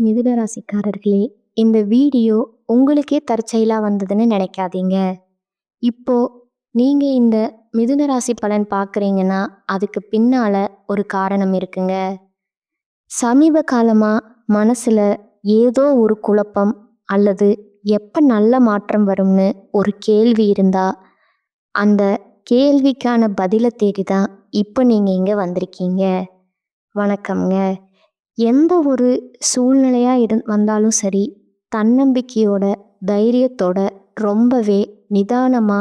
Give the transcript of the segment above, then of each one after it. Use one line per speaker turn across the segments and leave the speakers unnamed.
மிதுன ராசிக்காரர்களே, இந்த வீடியோ உங்களுக்கே தற்செயலா வந்ததுன்னு நினைக்காதீங்க. இப்போ நீங்க இந்த மிதுன ராசி பலன் பார்க்குறீங்கன்னா, அதுக்கு பின்னால ஒரு காரணம் இருக்குங்க. சமீப காலமா மனசுல ஏதோ ஒரு குழப்பம் அல்லது எப்ப நல்ல மாற்றம் வரும்னு ஒரு கேள்வி இருந்தா, அந்த கேள்விக்கான பதில தேடி தான் இப்போ நீங்க இங்க வந்திருக்கீங்க. வணக்கம்ங்க. எந்த ஒரு சூழ்நிலையா வந்தாலும் சரி, தன்னம்பிக்கையோட, தைரியத்தோட, ரொம்பவே நிதானமா,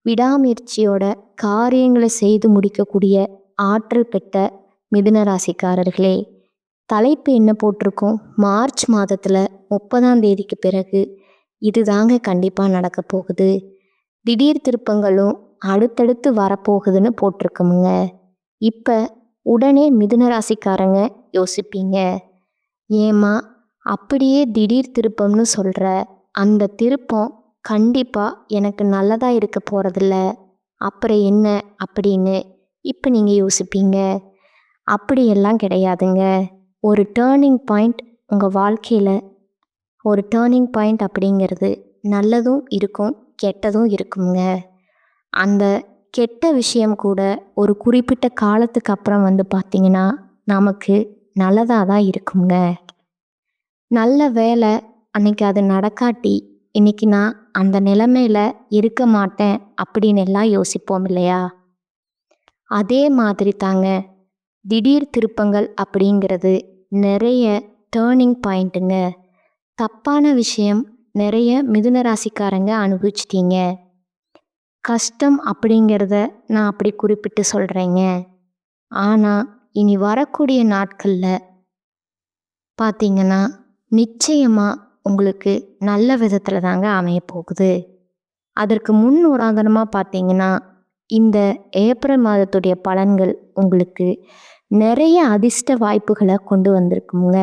விடாமுயற்சியோட காரியங்களை செய்து முடிக்கக்கூடிய ஆற்றல் பெற்ற மிதுன ராசிக்காரர்களே, தலைப்பு என்ன போட்டிருக்கோம்? மார்ச் மாதத்துல 30ஆம் தேதிக்கு பிறகு இதுதாங்க கண்டிப்பா நடக்க போகுது. திடீர் திருப்பங்களும் அடுத்தடுத்து வரப்போகுதுன்னு போட்டிருக்கோமுங்க. இப்ப உடனே மிதுன ராசிக்காரங்க யோசிப்பீங்க, ஏமா அப்படியே திடீர் திருப்பம்னு சொல்ற? அந்த திருப்பம் கண்டிப்பா எனக்கு நல்லதா இருக்க போறதில்ல, அப்புறம் என்ன அப்படின்னு இப்போ நீங்க யோசிப்பீங்க. அப்படியெல்லாம் கிடையாதுங்க. ஒரு டேர்னிங் பாயிண்ட் உங்கள் வாழ்க்கையில், ஒரு டேர்னிங் பாயிண்ட் அப்படிங்கிறது நல்லதும் இருக்கும், கெட்டதும் இருக்குங்க. அந்த கெட்ட விஷயம் கூட ஒரு குறிப்பிட்ட காலத்துக்கு அப்புறம் பார்த்தீங்கன்னா நமக்கு நல்லதாக தான் இருக்குங்க. நல்ல வேலை, அன்னைக்கு அது நடக்காட்டி இன்னைக்கு நான் அந்த நிலைமையில இருக்க மாட்டேன் அப்படின்னு எல்லாம் யோசிப்போம் இல்லையா? அதே மாதிரி தாங்க திடீர் திருப்பங்கள் அப்படிங்கிறது நிறைய டேர்னிங் பாயிண்ட்டுங்க. தப்பான விஷயம் நிறைய மிதுன ராசிக்காரங்க அனுபவிச்சிட்டீங்க. கஷ்டம் அப்படிங்கிறத நான் அப்படி குறிப்பிட்டு சொல்கிறேங்க. ஆனால் இனி வரக்கூடிய நாட்களில் பார்த்தீங்கன்னா நிச்சயமாக உங்களுக்கு நல்ல விதத்தில் தாங்க அமைய போகுது. அதற்கு முன் உதாரணமாக பார்த்தீங்கன்னா, இந்த ஏப்ரல் மாதத்துடைய பலன்கள் உங்களுக்கு நிறைய அதிர்ஷ்ட வாய்ப்புகளை கொண்டு வந்திருக்குங்க.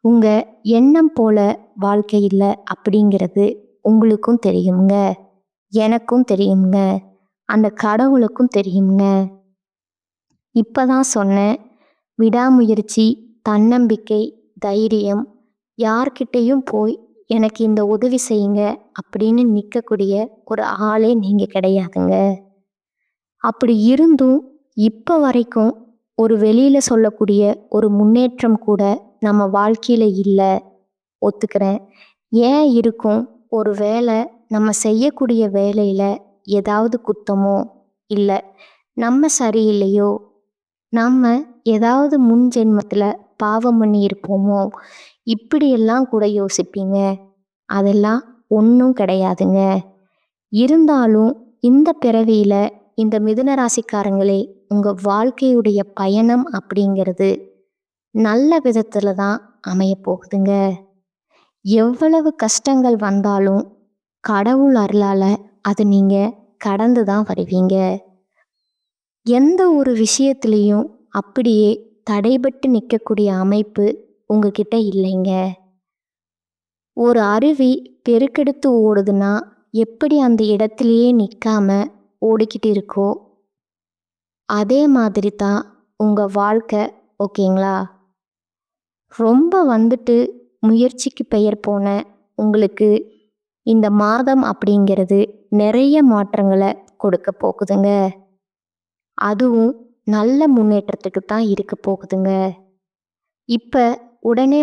உங்கள் எண்ணம் போல வாழ்க்கை இல்லை அப்படிங்கிறது உங்களுக்கும் தெரியுங்க, எனக்கும் தெரியுங்க, அந்த கடவுளுக்கும் தெரியுங்க. இப்போதான் சொன்னேன், விடாமுயற்சி, தன்னம்பிக்கை, தைரியம், யார்கிட்டையும் போய் எனக்கு இந்த உதவி செய்யுங்க அப்படின்னு நிற்கக்கூடிய ஒரு ஆளே நீங்கள் கிடையாதுங்க. அப்படி இருந்தும் இப்போ வரைக்கும் ஒரு வெளியில் சொல்லக்கூடிய ஒரு முன்னேற்றம் கூட நம்ம வாழ்க்கையில் இல்லை, ஒத்துக்கிறேன். ஏன் இருக்கும்? ஒரு வேளை நம்ம செய்யக்கூடிய வேலையில் ஏதாவது குத்தமோ, இல்லை நம்ம சரியில்லையோ, நம்ம ஏதாவது முன் ஜென்மத்தில் பாவம் பண்ணி இருப்போமோ, இப்படியெல்லாம் கூட யோசிப்பீங்க. அதெல்லாம் ஒன்றும் கிடையாதுங்க. இருந்தாலும் இந்த பிறவியில் இந்த மிதுன ராசிக்காரங்களே, உங்கள் வாழ்க்கையுடைய பயணம் அப்படிங்கிறது நல்ல விதத்தில் தான் அமைய போகுதுங்க. எவ்வளவு கஷ்டங்கள் வந்தாலும் கடவுள் அருளால் அது நீங்கள் கடந்து தான் வருவீங்க. எந்த ஒரு விஷயத்துலேயும் அப்படியே தடைபட்டு நிற்கக்கூடிய அமைப்பு உங்ககிட்ட இல்லைங்க. ஒரு அருவி பெருக்கெடுத்து ஓடுதுன்னா எப்படி அந்த இடத்துலையே நிற்காம ஓடிக்கிட்டு இருக்கோ, அதே மாதிரி தான் உங்கள் வாழ்க்கை. ஓகேங்களா? ரொம்ப முயற்சிக்கு பெயர் போன உங்களுக்கு இந்த மாதம் அப்படிங்கிறது நிறைய மாற்றங்களை கொடுக்க போகுதுங்க. அதுவும் நல்ல முன்னேற்றத்துக்கு தான் இருக்க போகுதுங்க. இப்போ உடனே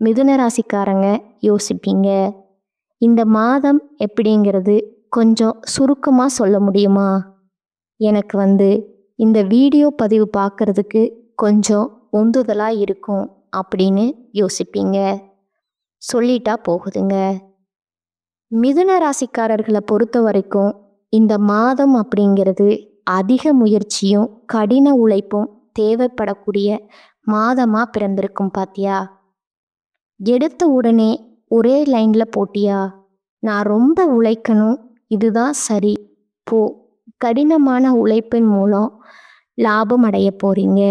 மிதுன ராசிக்காரங்க யோசிப்பீங்க, இந்த மாதம் எப்படிங்கிறது கொஞ்சம் சுருக்கமாக சொல்ல முடியுமா? எனக்கு இந்த வீடியோ பதிவு பார்க்குறதுக்கு கொஞ்சம் உந்துதலாக இருக்கும் அப்படின்னு யோசிப்பீங்க. சொல்லிட்டா போகுதுங்க. மிதுன ராசிக்காரர்களை பொறுத்த வரைக்கும் இந்த மாதம் அப்படிங்கிறது அதிக முயற்சியும் கடின உழைப்பும் தேவைப்படக்கூடிய மாதமாக பிறந்திருக்கும். பாத்தியா? எடுத்த உடனே ஒரே லைனில் போட்டியா? நான் ரொம்ப உழைக்கணும், இதுதான் சரி, போ. கடினமான உழைப்பின் மூலம் லாபம் அடைய போறீங்க.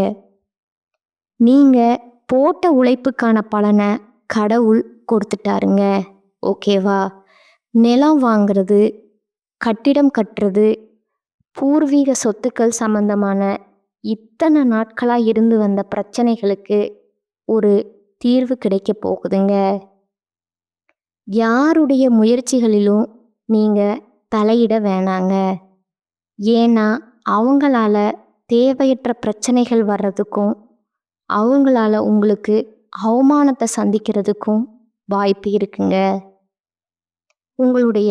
நீங்கள் போட்ட உழைப்புக்கான பலனை கடவுள் கொடுத்துட்டாருங்க. ஓகேவா? நிலம் வாங்கிறது, கட்டிடம் கட்டுறது, பூர்வீக சொத்துக்கள் சம்பந்தமான இத்தனை நாட்களாக இருந்து வந்த பிரச்சனைகளுக்கு ஒரு தீர்வு கிடைக்க போகுதுங்க. யாருடைய முயற்சிகளிலும் நீங்கள் தலையிட வேணாங்க. ஏன்னா அவங்களால தேவையற்ற பிரச்சனைகள் வர்றதுக்கும் அவங்களால உங்களுக்கு அவமானத்தை சந்திக்கிறதுக்கும் வாய்ப்பு இருக்குங்க. உங்களுடைய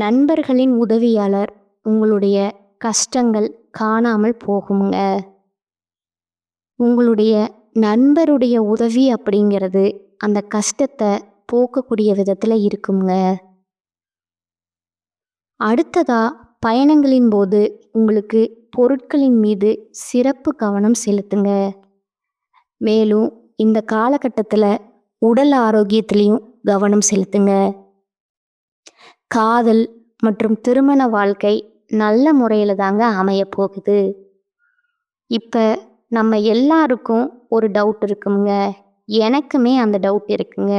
நண்பர்களின் உதவியாளர் உங்களுடைய கஷ்டங்கள் காணாமல் போகுங்க. உங்களுடைய நண்பருடைய உதவி அப்படிங்கிறது அந்த கஷ்டத்தை போக்கக்கூடிய விதத்தில் இருக்குங்க. அடுத்ததா பயணங்களின் போது உங்களுக்கு பொருட்களின் மீது சிறப்பு கவனம் செலுத்துங்க. மேலும் இந்த காலகட்டத்தில் உடல் ஆரோக்கியத்திலையும் கவனம் செலுத்துங்க. காதல் மற்றும் திருமண வாழ்க்கை நல்ல முறையில் தாங்க அமைய போகுது. இப்போ நம்ம எல்லாருக்கும் ஒரு டவுட் இருக்குங்க. எனக்குமே அந்த டவுட் இருக்குங்க.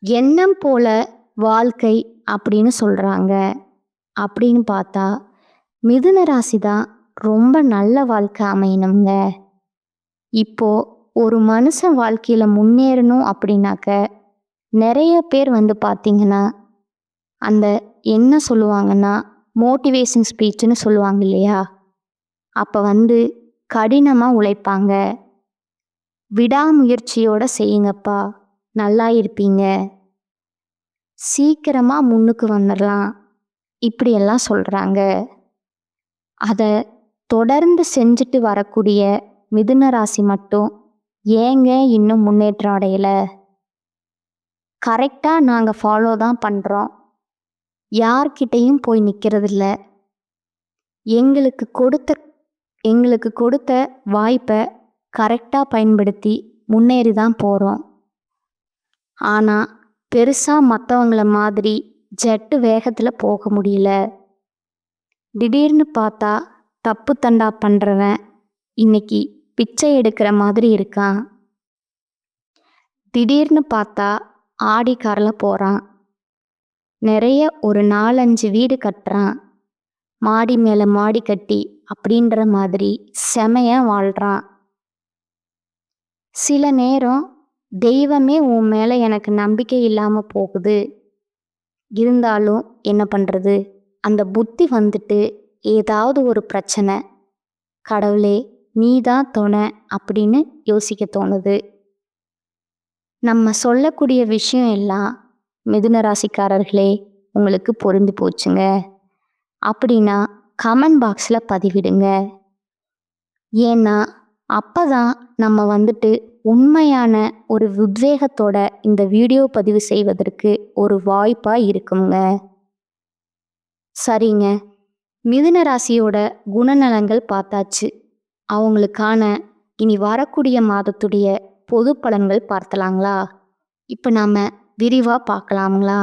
எண்ணம் போல வாழ்க்கை அப்படின்னு சொல்கிறாங்க. அப்படின்னு பார்த்தா மிதுன ராசி தான் ரொம்ப நல்ல வாழ்க்கை அமையணுங்க. இப்போ ஒரு மனுஷன் வாழ்க்கையில் முன்னேறணும் அப்படின்னாக்க நிறைய பேர் பார்த்தீங்கன்னா அந்த என்ன சொல்லுவாங்கன்னா மோட்டிவேஷன் ஸ்பீச்சுன்னு சொல்லுவாங்க இல்லையா, அப்போ கடினமாக உழைப்பாங்க. விடாமுயற்சியோடு செய்யுங்கப்பா, நல்லா இருப்பீங்க, சீக்கிரமாக முன்னுக்கு வந்துடலாம், இப்படியெல்லாம் சொல்கிறாங்க. அதை தொடர்ந்து செஞ்சுட்டு வரக்கூடிய மிதுன ராசி மட்டும் ஏங்க இன்னும் முன்னேற்றம் அடையலை? கரெக்டாக நாங்கள் ஃபாலோ தான் பண்ணுறோம், யார்கிட்டையும் போய் நிற்கிறதில்ல, எங்களுக்கு கொடுத்த வாய்ப்பை கரெக்டாக பயன்படுத்தி முன்னேறி தான் போகிறோம். ஆனால் பெருசாக மற்றவங்கள மாதிரி ஜெட்டு வேகத்தில் போக முடியல. திடீர்னு பார்த்தா தப்பு தண்டா பண்ணுறவன் இன்னைக்கு பிச்சை எடுக்கிற மாதிரி இருக்கான். திடீர்னு பார்த்தா ஆடி காரில் போகிறான். நிறைய ஒரு 4-5 வீடு கட்டுறான். மாடி மேலே மாடி கட்டி அப்படின்ற மாதிரி செமையாக வாழ்கிறான். சில நேரம் தெய்வமே உன் மேலே எனக்கு நம்பிக்கை இல்லாமல் போகுது, இருந்தாலும் என்ன பண்ணுறது, அந்த புத்தி ஏதாவது ஒரு பிரச்சனை, கடவுளே நீ தான் துணை அப்படின்னு யோசிக்க தோணுது. நம்ம சொல்லக்கூடிய விஷயம் எல்லாம் மிதுன ராசிக்காரர்களே உங்களுக்கு பொருந்தி போச்சுங்க அப்படின்னா கமெண்ட் பாக்ஸில் பதிவிடுங்க. ஏன்னா அப்போ தான் நம்ம உண்மையான ஒரு உத்வேகத்தோட இந்த வீடியோ பதிவு செய்வதற்கு ஒரு வாய்ப்பாக இருக்குங்க. சரிங்க, மிதுன ராசியோட குணநலங்கள் பார்த்தாச்சு. அவங்களுக்கான இனி வரக்கூடிய மாதத்துடைய பொது பலன்கள் பார்த்தலாங்களா? இப்போ நாம் விரிவாக பார்க்கலாங்களா?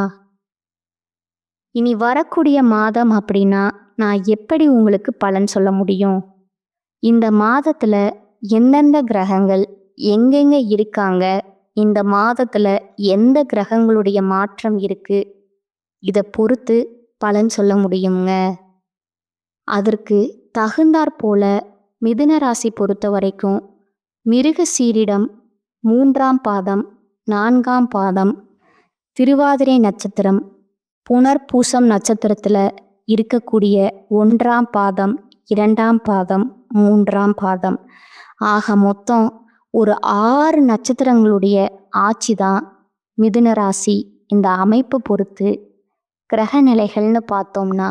இனி வரக்கூடிய மாதம் அப்படின்னா நான் எப்படி உங்களுக்கு பலன் சொல்ல முடியும்? இந்த மாதத்தில் எந்தெந்த கிரகங்கள் எங்கெங்கே இருக்காங்க, இந்த மாதத்தில் எந்த கிரகங்களுடைய மாற்றம் இருக்குது, இதை பொறுத்து பலன் சொல்ல முடியுங்க. அதற்கு தகுந்தாற் போல மிதுன ராசி பொறுத்த வரைக்கும் மிருகசீரிடம் 3ஆம் பாதம், 4ஆம் பாதம், திருவாதிரை நட்சத்திரம், புனர்பூசம் நட்சத்திரத்தில் இருக்கக்கூடிய 1ஆம் பாதம், 2ஆம் பாதம், 3ஆம் பாதம் ஆக மொத்தம் ஒரு 6 நட்சத்திரங்களுடைய ஆட்சி தான் மிதுன ராசி. இந்த அமைப்பு பொறுத்து கிரக நிலைகள்னு பார்த்தோம்னா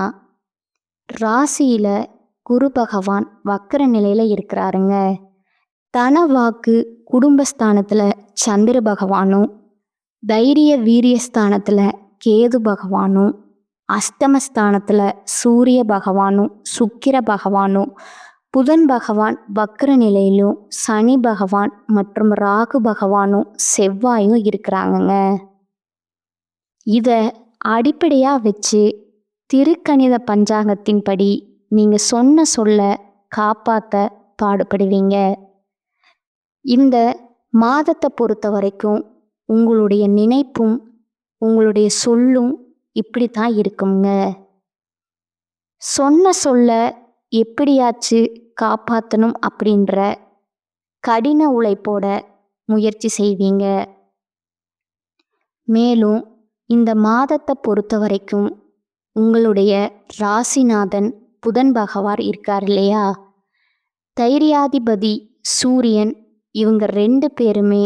ராசியில் குரு பகவான் வக்கர நிலையில் இருக்கிறாருங்க. தனவாக்கு குடும்பஸ்தானத்தில் சந்திர பகவானும், தைரிய வீரியஸ்தானத்தில் கேது பகவானும், அஷ்டமஸ்தானத்தில் சூரிய பகவானும், சுக்கிர பகவானும், புதன் பகவான் வக்கர நிலையிலும், சனி பகவான் மற்றும் ராகு பகவானும் செவ்வாயும் இருக்கிறாங்கங்க. இதை அடிப்படையாக வச்சு திருக்கணித பஞ்சாங்கத்தின்படி நீங்கள் சொன்ன சொல்ல காப்பாற்ற பாடுபடுவீங்க. இந்த மாதத்தை பொறுத்த வரைக்கும் உங்களுடைய நினைப்பும் உங்களுடைய சொல்லும் இப்படி தான் இருக்குங்க. சொன்ன சொல்ல எப்படியாச்சு காப்பாற்றணும் அப்படின்ற கடின உழைப்போட முயற்சி செய்வீங்க. மேலும் இந்த மாதத்தை பொறுத்த வரைக்கும் உங்களுடைய ராசிநாதன் புதன் பகவான் இருக்கார் இல்லையா, தைரியாதிபதி சூரியன், இவங்க 2 பேருமே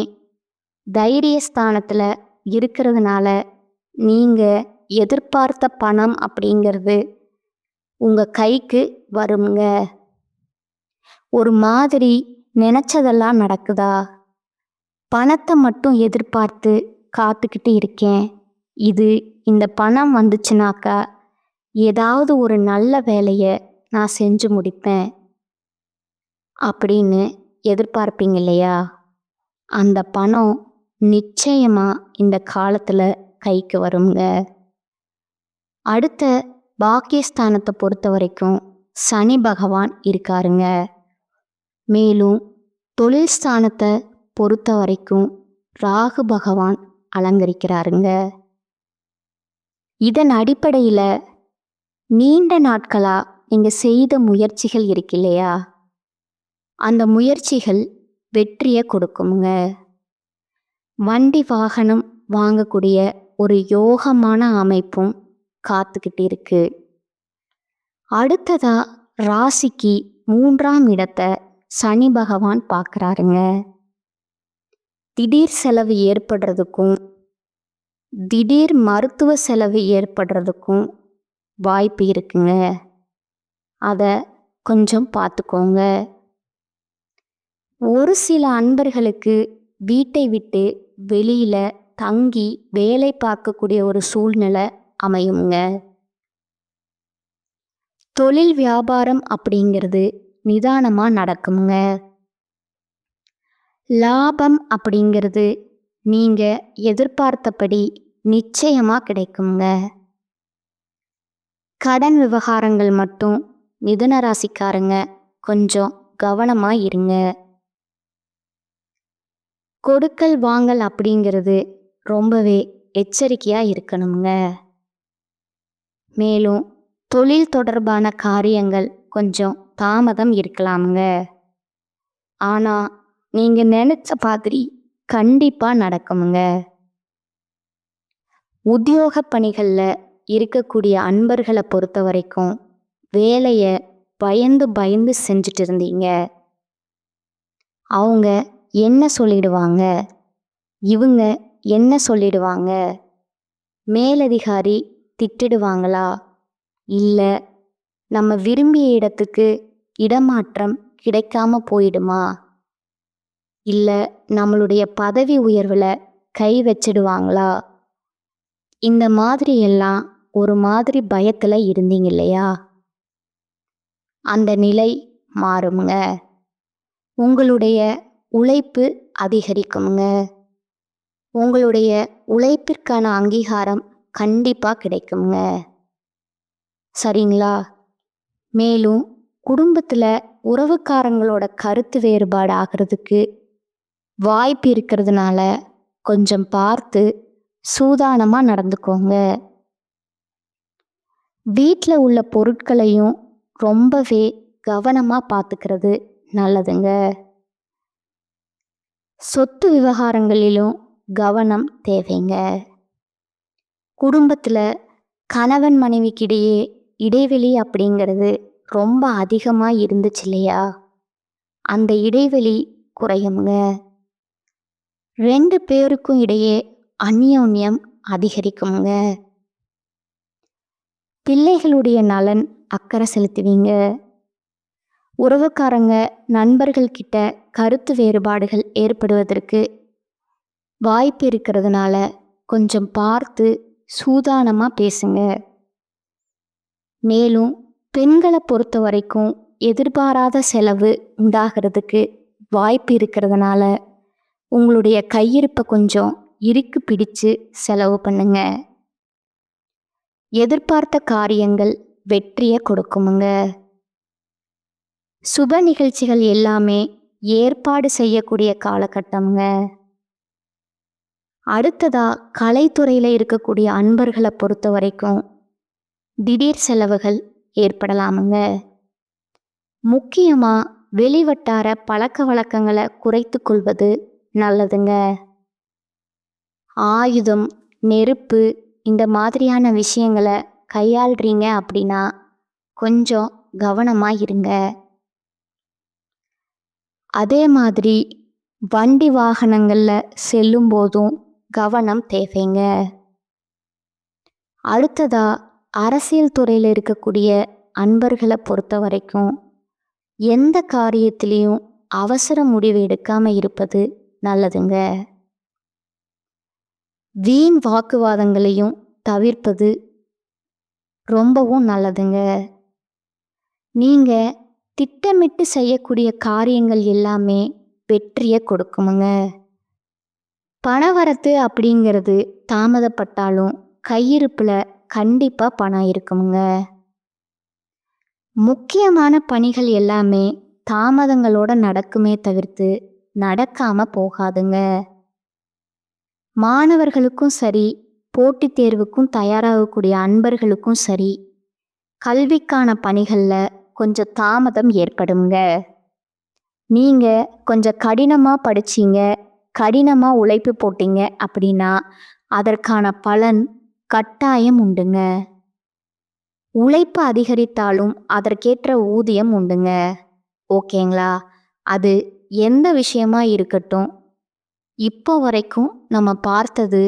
தைரியஸ்தானத்தில் இருக்கிறதுனால நீங்கள் எதிர்பார்த்த பணம் அப்படிங்கிறது உங்கள் கைக்கு வருங்க. ஒரு மாதிரி நினச்சதெல்லாம் நடக்குதா, பணத்தை மட்டும் எதிர்பார்த்து காத்துக்கிட்டு இருக்கேன், இந்த பணம் வந்துச்சுனாக்கா ஏதாவது ஒரு நல்ல வேலையை நான் செஞ்சு முடிப்பேன் அப்படின்னு எதிர்பார்ப்பீங்க இல்லையா, அந்த பணம் நிச்சயமாக இந்த காலத்தில் கைக்கு வருங்க. அடுத்த பாக்கியஸ்தானத்தை பொறுத்த வரைக்கும் சனி பகவான் இருக்காருங்க. மேலும் தொழில் ஸ்தானத்தை பொறுத்த வரைக்கும் ராகு பகவான் அலங்கரிக்கிறாருங்க. இதன் அடிப்படையில் நீண்ட நாட்களாக நீங்கள் செய்த முயற்சிகள் இருக்கு இல்லையா, அந்த முயற்சிகள் வெற்றியை கொடுக்குங்க. வண்டி வாகனம் வாங்கக்கூடிய ஒரு யோகமான அமைப்பும் காத்துக்கிட்டு இருக்கு. அடுத்ததா ராசிக்கு 3ஆம் இடத்தை சனி பகவான் பார்க்குறாருங்க. திடீர் செலவு ஏற்படுறதுக்கும் திடீர் மருத்துவ செலவு ஏற்படுறதுக்கும் வாய்ப்பு இருக்குங்க. அதை கொஞ்சம் பார்த்துக்கோங்க. ஒரு சில அன்பர்களுக்கு வீட்டை விட்டு வெளியில் தங்கி வேலை பார்க்கக்கூடிய ஒரு சூழ்நிலை அமையுங்க. தொழில் வியாபாரம் அப்படிங்கிறது நிதானமாக நடக்குங்க. லாபம் அப்படிங்கிறது நீங்கள் எதிர்பார்த்தபடி நிச்சயமாக கிடைக்குங்க. கடன் விவகாரங்கள் மட்டும் மிதுன ராசிக்காரங்க கொஞ்சம் கவனமாக இருங்க. கொடுக்கல் வாங்கல் அப்படிங்கிறது ரொம்பவே எச்சரிக்கையாக இருக்கணுங்க. மேலும் தொழில் தொடர்பான காரியங்கள் கொஞ்சம் தாமதம் இருக்கலாமுங்க. ஆனால் நீங்கள் நினச்ச மாதிரி கண்டிப்பாக நடக்குமுங்க. உத்தியோக பணிகளில் இருக்கக்கூடிய அன்பர்களை பொறுத்த வரைக்கும் வேலையை பயந்து பயந்து செஞ்சுட்டு இருந்தீங்க. அவங்க என்ன சொல்லிடுவாங்க, இவங்க என்ன சொல்லிடுவாங்க, மேலதிகாரி திட்டிடுவாங்களா, இல்லை நம்ம விரும்பிய இடத்துக்கு இடமாற்றம் கிடைக்காம போயிடுமா, இல்லை நம்மளுடைய பதவி உயர்வில் கை வச்சிடுவாங்களா, இந்த மாதிரி எல்லாம் ஒரு மாதிரி பயத்தில் இருந்தீங்க இல்லையா, அந்த நிலை மாறுங்க. உங்களுடைய உழைப்பு அதிகரிக்குங்க. உங்களுடைய உழைப்பிற்கான அங்கீகாரம் கண்டிப்பாக கிடைக்குங்க. சரிங்களா? மேலும் குடும்பத்தில் உறவுக்காரங்களோட கருத்து வேறுபாடு ஆகிறதுக்கு வாய்ப்பு இருக்கிறதுனால கொஞ்சம் பார்த்து சூதானமாக நடந்துக்கோங்க. வீட்டில் உள்ள பொருட்களையும் ரொம்பவே கவனமாக பார்த்துக்கிறது நல்லதுங்க. சொத்து விவகாரங்களிலும் கவனம் தேவைங்க. குடும்பத்தில் கணவன் மனைவிக்கிடையே இடைவெளி அப்படிங்கிறது ரொம்ப அதிகமாக இருந்துச்சு இல்லையா, அந்த இடைவெளி குறையுங்க. 2 பேருக்கும் இடையே அந்யோன்யம் அதிகரிக்குங்க. பிள்ளைகளுடைய நலன் அக்கறை செலுத்துவீங்க. உறவுக்காரங்க நண்பர்கள் கிட்ட கருத்து வேறுபாடுகள் ஏற்படுவதற்கு வாய்ப்பு இருக்கிறதுனால கொஞ்சம் பார்த்து சூதானமாக பேசுங்க. மேலும் பெண்களை பொறுத்த வரைக்கும் எதிர்பாராத செலவு உண்டாகிறதுக்கு வாய்ப்பு இருக்கிறதுனால உங்களுடைய கையிருப்பை கொஞ்சம் இறுக்கி பிடிச்சு செலவு பண்ணுங்க. எதிர்பார்த்த காரியங்கள் வெற்றியை கொடுக்குமுங்க. சுப நிகழ்ச்சிகள் எல்லாமே ஏற்பாடு செய்யக்கூடிய காலகட்டம்ங்க. அடுத்ததா கலைத்துறையில் இருக்கக்கூடிய அன்பர்களை பொறுத்த வரைக்கும் திடீர் செலவுகள் ஏற்படலாமுங்க. முக்கியமாக வெளிவட்டார பழக்க வழக்கங்களை குறைத்து கொள்வது நல்லதுங்க. ஆயுதம், நெருப்பு இந்த மாதிரியான விஷயங்களை கையாள்றீங்க அப்படின்னா கொஞ்சம் கவனமா இருங்க. அதே மாதிரி வண்டி வாகனங்கள்ல செல்லும் போதும் கவனம் தேவைங்க. அடுத்ததா அரசியல் துறையில் இருக்கக்கூடிய அன்பர்களை பொறுத்த வரைக்கும் எந்த காரியத்திலையும் அவசர முடிவு எடுக்காம இருப்பது நல்லதுங்க. வீண் வாக்குவாதங்களையும் தவிர்ப்பது ரொம்பவும் நல்லதுங்க. நீங்க திட்டமிட்டு செய்யக்கூடிய காரியங்கள் எல்லாமே வெற்றியை கொடுக்குமுங்க. பணவரத்து அப்படிங்கிறது தாமதப்பட்டாலும் கையிருப்புல கண்டிப்பா பணம் இருக்குமுங்க. முக்கியமான பணிகள் எல்லாமே தாமதங்களோட நடக்குமே தவிர்த்து நடக்காம போகாதுங்க. மாணவர்களுக்கும் சரி, போட்டித் தேர்வுக்கும் தயாராகக்கூடிய அன்பர்களுக்கும் சரி, கல்விக்கான பணிகள்ல கொஞ்சம் தாமதம் ஏற்படுங்க. நீங்க கொஞ்சம் கடினமா படிச்சீங்க, கடினமா உழைப்பு போட்டீங்க அப்படின்னா அதற்கான பலன் கட்டாயம் உண்டுங்க. உழைப்பு அதிகரித்தாலும் அதற்கேற்ற ஊதியம் உண்டுங்க. ஓகேங்களா? அது எந்த விஷயமா இருக்கட்டும், இப்போ வரைக்கும் நம்ம பார்த்தது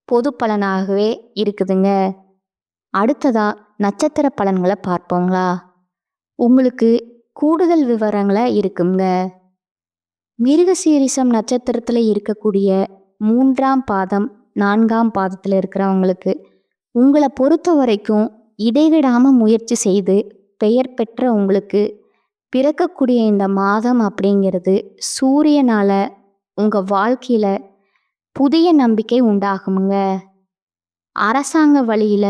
பொது பலனாகவே இருக்குதுங்க. அடுத்ததா நட்சத்திர பலன்களை பார்ப்போங்களா? உங்களுக்கு கூடுதல் விவரங்களை இருக்குங்க. மிருகசீரிஷம் நட்சத்திரத்தில் இருக்கக்கூடிய 3ஆம் பாதம் 4ஆம் பாதத்தில் இருக்கிறவங்களுக்கு உங்களை பொறுத்த வரைக்கும் இடைவிடாம முயற்சி செய்து பெயர் பெற்ற உங்களுக்கு பிறக்கக்கூடிய இந்த மாதம் அப்படிங்கிறது சூரியனால உங்க வாழ்க்கையில புதிய நம்பிக்கை உண்டாகுமுங்க. அரசாங்க வழியில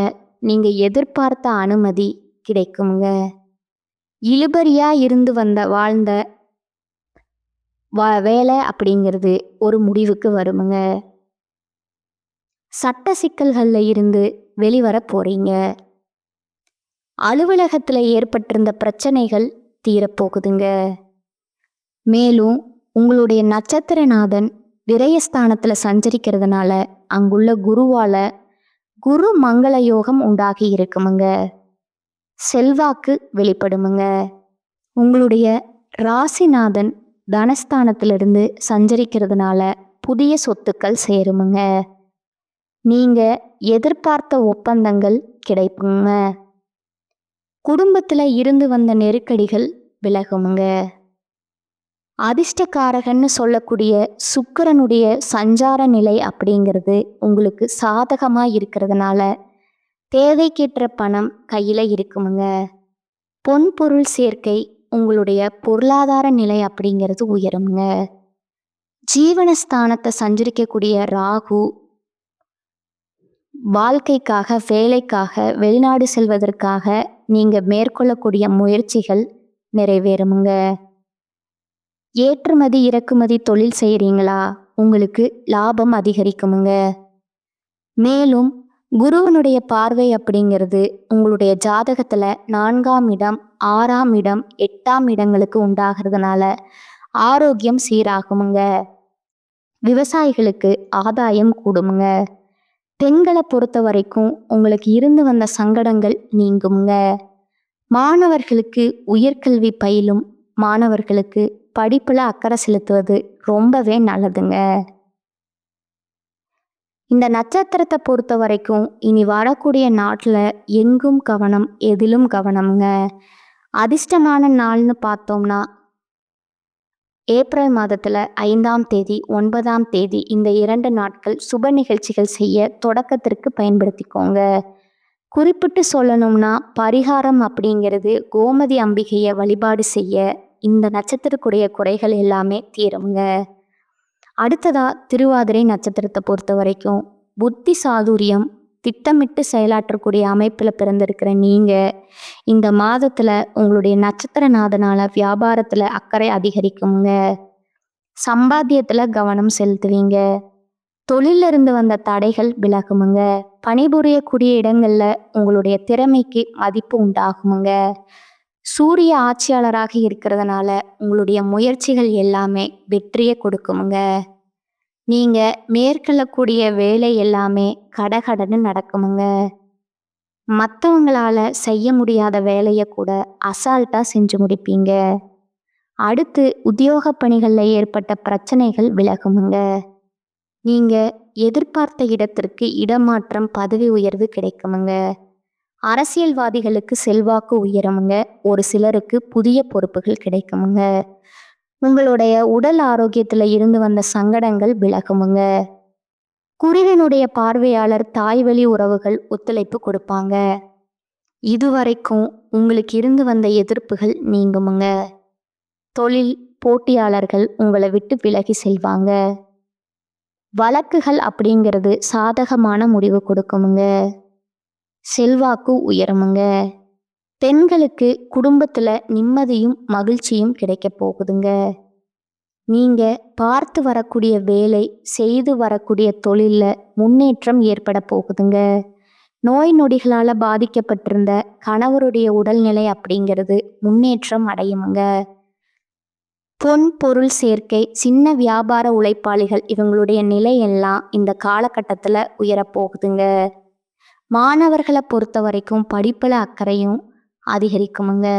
நீங்க எதிர்பார்த்த அனுமதி கிடைக்குமுங்க. இழுபறியா இருந்து வாழ்ந்த வேலை அப்படிங்கிறது ஒரு முடிவுக்கு வருமுங்க. சட்ட சிக்கல்கள்ல இருந்து வெளிவர போறீங்க. அலுவலகத்துல ஏற்பட்டிருந்த பிரச்சனைகள் தீரப்போகுதுங்க. மேலும் உங்களுடைய நட்சத்திரநாதன் விரயஸ்தானத்துல சஞ்சரிக்கிறதுனால அங்குள்ள குருவால குரு மங்கள யோகம் உண்டாகி இருக்குமுங்க. செல்வாக்கு வெளிப்படுமுங்க. உங்களுடைய ராசிநாதன் தனஸ்தானத்திலிருந்து சஞ்சரிக்கிறதுனால புதிய சொத்துக்கள் சேருமுங்க. நீங்க எதிர்பார்த்த ஒப்பந்தங்கள் கிடைக்குங்க. குடும்பத்துல இருந்து வந்த நெருக்கடிகள் விலகுமுங்க. அதிர்ஷ்டக்காரகன்னு சொல்லக்கூடிய சுக்கிரனுடைய சஞ்சார நிலை அப்படிங்கிறது உங்களுக்கு சாதகமா இருக்கிறதுனால தேவைக்கேற்ற பணம் கையில இருக்குமுங்க. பொன் பொருள் சேர்க்கை உங்களுடைய பொருளாதார நிலை அப்படிங்கிறது உயருமுங்க. ஜீவனஸ்தானத்தை சஞ்சரிக்கக்கூடிய ராகு வாழ்க்கைக்காக, வேலைக்காக, வெளிநாடு செல்வதற்காக நீங்க மேற்கொள்ளக்கூடிய முயற்சிகள் நிறைவேறுமுங்க. ஏற்றுமதி இறக்குமதி தொழில் செய்கிறீங்களா? உங்களுக்கு லாபம் அதிகரிக்குமுங்க. மேலும் குருவனுடைய பார்வை அப்படிங்கிறது உங்களுடைய ஜாதகத்துல 4ஆம் இடம், 6ஆம் இடம், 8ஆம் இடங்களுக்கு உண்டாகிறதுனால ஆரோக்கியம் சீராகுமுங்க. விவசாயிகளுக்கு ஆதாயம் கூடுமுங்க. பெண்களை பொறுத்த வரைக்கும் உங்களுக்கு இருந்து வந்த சங்கடங்கள் நீங்குமுங்க. மாணவர்களுக்கு உயர்கல்வி பயிலும் மாணவர்களுக்கு படிப்புல அக்கறை செலுத்துவது ரொம்பவே நல்லதுங்க. இந்த நட்சத்திரத்தை பொறுத்த வரைக்கும் இனி வரக்கூடிய நாட்டில் எங்கும் கவனம், எதிலும் கவனம்ங்க. அதிர்ஷ்டமான நாள்னு பார்த்தோம்னா ஏப்ரல் மாதத்தில் 5ஆம் தேதி, 9ஆம் தேதி இந்த 2 நாட்கள் சுப நிகழ்ச்சிகள் செய்ய தொடக்கத்திற்கு பயன்படுத்திக்கோங்க. குறிப்பிட்டு சொல்லணும்னா பரிகாரம் அப்படிங்கிறது கோமதி அம்பிகையை வழிபாடு செய்ய இந்த நட்சத்திரக்குடைய குறைகள் எல்லாமே தீருங்க. அடுத்ததா திருவாதிரை நட்சத்திரத்தை பொறுத்த வரைக்கும் புத்தி சாதுரியம், திட்டமிட்டு செயலாற்றக்கூடிய அமைப்பில் பிறந்திருக்கிற நீங்கள் இந்த மாதத்தில் உங்களுடைய நட்சத்திரநாதனால வியாபாரத்தில் அக்கறை அதிகரிக்குங்க. சம்பாத்தியத்தில் கவனம் செலுத்துவீங்க. தொழிலில் இருந்து வந்த தடைகள் விலகுமுங்க. பணிபுரியக்கூடிய இடங்களில் உங்களுடைய திறமைக்கு மதிப்பு உண்டாகுமுங்க. சூரிய ஆட்சியாளராக இருக்கிறதுனால உங்களுடைய முயற்சிகள் எல்லாமே வெற்றியை கொடுக்குமுங்க. நீங்க மேற்கொள்ளக்கூடிய வேலை எல்லாமே கடகடன்னு நடக்குமுங்க. மற்றவங்களால செய்ய முடியாத வேலையை கூட அசால்ட்டா செஞ்சு முடிப்பீங்க. அடுத்து உத்தியோக பணிகளில் ஏற்பட்ட பிரச்சனைகள் விலகுமுங்க. நீங்க எதிர்பார்த்த இடத்திற்கு இடமாற்றம், பதவி உயர்வு கிடைக்குமுங்க. அரசியல்வாதிகளுக்கு செல்வாக்கு உயருமுங்க. ஒரு சிலருக்கு புதிய பொறுப்புகள் கிடைக்குமுங்க. உங்களுடைய உடல் ஆரோக்கியத்துல இருந்து வந்த சங்கடங்கள் விலகுமுங்க. குருவினுடைய பார்வையாளர் தாய்வழி உறவுகள் ஒத்துழைப்பு கொடுப்பாங்க. இதுவரைக்கும் உங்களுக்கு இருந்து வந்த எதிர்ப்புகள் நீங்குமுங்க. தொழில் போட்டியாளர்கள் உங்களை விட்டு விலகி செல்வாங்க. வழக்குகள் அப்படிங்கிறது சாதகமான முடிவு கொடுக்குமுங்க. செல்வாக்கு உயருமுங்க. பெண்களுக்கு குடும்பத்துல நிம்மதியும் மகிழ்ச்சியும் கிடைக்க போகுதுங்க. நீங்க பார்த்து வரக்கூடிய வேலை, செய்து வரக்கூடிய தொழில்ல முன்னேற்றம் ஏற்பட போகுதுங்க. நோய் நொடிகளால பாதிக்கப்பட்டிருந்த கணவருடைய உடல்நிலை அப்படிங்கிறது முன்னேற்றம் அடையுமுங்க. பொன் பொருள் சேர்க்கை, சின்ன வியாபார உழைப்பாளிகள் இவங்களுடைய நிலையெல்லாம் இந்த காலகட்டத்தில் உயரப்போகுதுங்க. மாணவர்களை பொறுத்த வரைக்கும் படிப்பில் அக்கறையும் அதிகரிக்குமுங்க.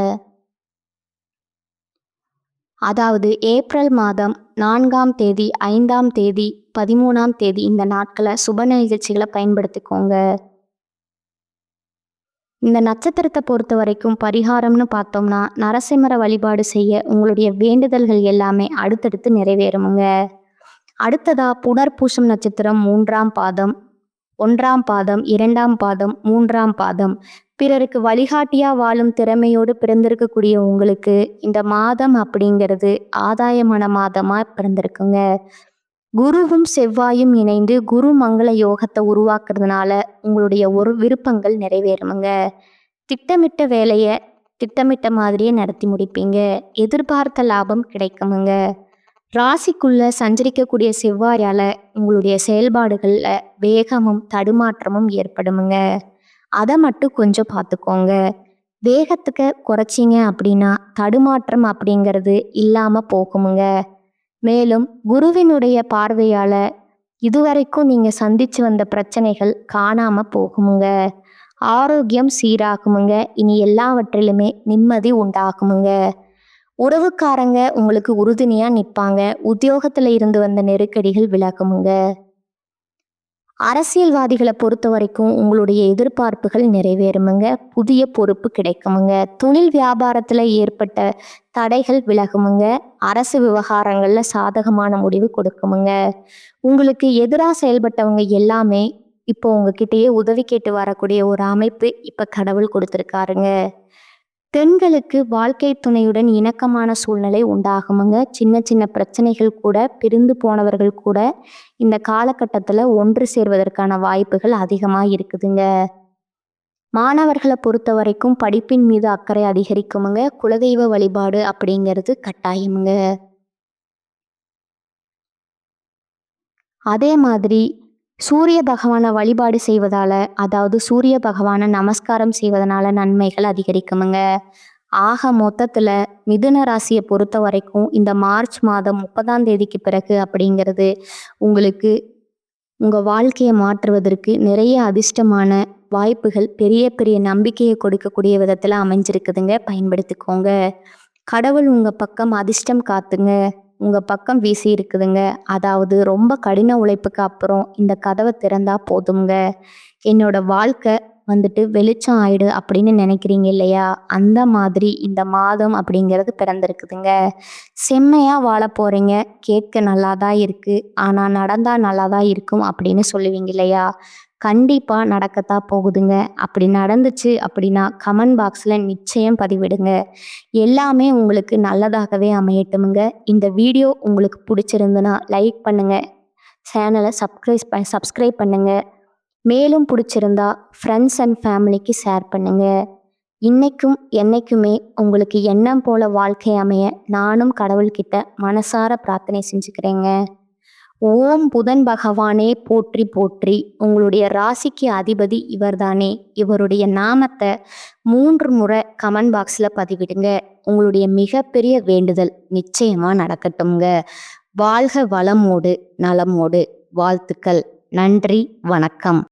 அதாவது ஏப்ரல் மாதம் 4ஆம் தேதி, 5ஆம் தேதி, 13ஆம் தேதி இந்த நாட்களை சுப நிகழ்ச்சிகளை பயன்படுத்திக்கோங்க. இந்த நட்சத்திரத்தை பொறுத்த வரைக்கும் பரிகாரம்னு பார்த்தோம்னா, நரசிம்மர வழிபாடு செய்ய உங்களுடைய வேண்டுதல்கள் எல்லாமே அடுத்தடுத்து நிறைவேறுமுங்க. அடுத்ததா புனர்பூசம் நட்சத்திரம் 3ஆம் பாதம், 1ஆம் பாதம், 2ஆம் பாதம், 3ஆம் பாதம். பிறருக்கு வழிகாட்டியா வாழும் திறமையோடு பிறந்திருக்கக்கூடிய உங்களுக்கு இந்த மாதம் அப்படிங்கிறது ஆதாயமான மாதமா பிறந்திருக்குங்க. குருவும் செவ்வாயும் இணைந்து குரு மங்கள யோகத்தை உருவாக்குறதுனால உங்களுடைய ஒரு விருப்பங்கள் நிறைவேறுமுங்க. திட்டமிட்ட வேலையை திட்டமிட்ட மாதிரியே நடத்தி முடிப்பீங்க. எதிர்பார்த்த லாபம் கிடைக்குமுங்க. ராசிக்குள்ள சஞ்சரிக்கக்கூடிய செவ்வாயால உங்களுடைய செயல்பாடுகள்ல வேகமும் தடுமாற்றமும் ஏற்படுமுங்க. அதை மட்டும் கொஞ்சம் பார்த்துக்கோங்க. வேகத்துக்கு குறைச்சிங்க அப்படின்னா தடுமாற்றம் அப்படிங்கிறது இல்லாம போகுமுங்க. மேலும் குருவினுடைய பார்வையால இதுவரைக்கும் நீங்க சந்திச்சு வந்த பிரச்சனைகள் காணாம போகுமுங்க. ஆரோக்கியம் சீராகுமுங்க. இனி எல்லாவற்றிலுமே நிம்மதி உண்டாகுமுங்க. உறவுக்காரங்க உங்களுக்கு உறுதுணையா நிற்பாங்க. உத்தியோகத்துல இருந்து வந்த நெருக்கடிகள் விலகுமுங்க. அரசியல்வாதிகளை பொறுத்த வரைக்கும் உங்களுடைய எதிர்பார்ப்புகள் நிறைவேறுமுங்க. புதிய பொறுப்பு கிடைக்குமுங்க. தொழில் வியாபாரத்தில் ஏற்பட்ட தடைகள் விலகுமுங்க. அரசு விவகாரங்கள்ல சாதகமான முடிவு கொடுக்குமுங்க. உங்களுக்கு எதிராக செயல்பட்டவங்க எல்லாமே இப்போ உங்ககிட்டயே உதவி கேட்டு வரக்கூடிய ஒரு அமைப்பு இப்போ கடவுள் கொடுத்துருக்காருங்க. பெண்களுக்கு வாழ்க்கை துணையுடன் இணக்கமான சூழ்நிலை உண்டாகுமுங்க. சின்ன சின்ன பிரச்சனைகள் கூட, பிரிந்து போனவர்கள் கூட இந்த காலகட்டத்தில் ஒன்று சேர்வதற்கான வாய்ப்புகள் அதிகமாக இருக்குதுங்க. மாணவர்களை பொறுத்த வரைக்கும் படிப்பின் மீது அக்கறை அதிகரிக்குமுங்க. குலதெய்வ வழிபாடு அப்படிங்கிறது கட்டாயமுங்க. அதே மாதிரி சூரிய பகவானை வழிபாடு செய்வதால, அதாவது சூரிய பகவானை நமஸ்காரம் செய்வதனால நன்மைகள் அதிகரிக்குமுங்க. ஆக மொத்தத்தில் மிதுன ராசியை பொறுத்த வரைக்கும் இந்த மார்ச் மாதம் 30ஆம் தேதிக்கு பிறகு அப்படிங்கிறது உங்களுக்கு உங்கள் வாழ்க்கையை மாற்றுவதற்கு நிறைய அதிர்ஷ்டமான வாய்ப்புகள், பெரிய பெரிய நம்பிக்கையை கொடுக்கக்கூடிய விதத்தில் அமைஞ்சிருக்குதுங்க. பயன்படுத்திக்கோங்க. கடவுள் உங்கள் பக்கம் அதிர்ஷ்டம் காத்துங்க உங்கள் பக்கம் வீசி இருக்குதுங்க. அதாவது ரொம்ப கடின உழைப்புக்கு அப்புறம் இந்த கதவை திறந்தா போதுங்க, என்னோட வாழ்க்கை வந்துட்டு வெளிச்சம் ஆயிடு அப்படின்னு நினைக்கிறீங்க இல்லையா? அந்த மாதிரி இந்த மாதம் அப்படிங்கிறது பிறந்திருக்குதுங்க. செம்மையாக வாழ போகிறீங்க. கேட்க நல்லா தான் இருக்குது, ஆனால் நடந்தால் நல்லா தான் இருக்கும் அப்படின்னு சொல்லுவீங்க இல்லையா? கண்டிப்பாக நடக்கத்தான் போகுதுங்க. அப்படி நடந்துச்சு அப்படின்னா கமெண்ட் பாக்ஸில் நிச்சயம் பதிவிடுங்க. எல்லாமே உங்களுக்கு நல்லதாகவே அமையட்டுமுங்க. இந்த வீடியோ உங்களுக்கு பிடிச்சிருந்துன்னா லைக் பண்ணுங்கள், சேனலை சப்ஸ்கிரைப் பண்ணுங்கள். மேலும் பிடிச்சிருந்தா ஃப்ரெண்ட்ஸ் அண்ட் ஃபேமிலிக்கு ஷேர் பண்ணுங்கள். இன்னைக்கும் என்னைக்குமே உங்களுக்கு எண்ணம் போல வாழ்க்கை அமைய நானும் கடவுள்கிட்ட மனசார பிரார்த்தனை செஞ்சுக்கிறேங்க. ஓம் புதன் பகவானே போற்றி போற்றி. உங்களுடைய ராசிக்கு அதிபதி இவர்தானே. இவருடைய நாமத்தை 3 முறை கமெண்ட் பாக்ஸில் பதிவிடுங்க. உங்களுடைய மிகப்பெரிய வேண்டுதல் நிச்சயமா நடக்கட்டும்ங்க. வாழ்க வளமோடு நலமோடு. வாழ்த்துக்கள். நன்றி. வணக்கம்.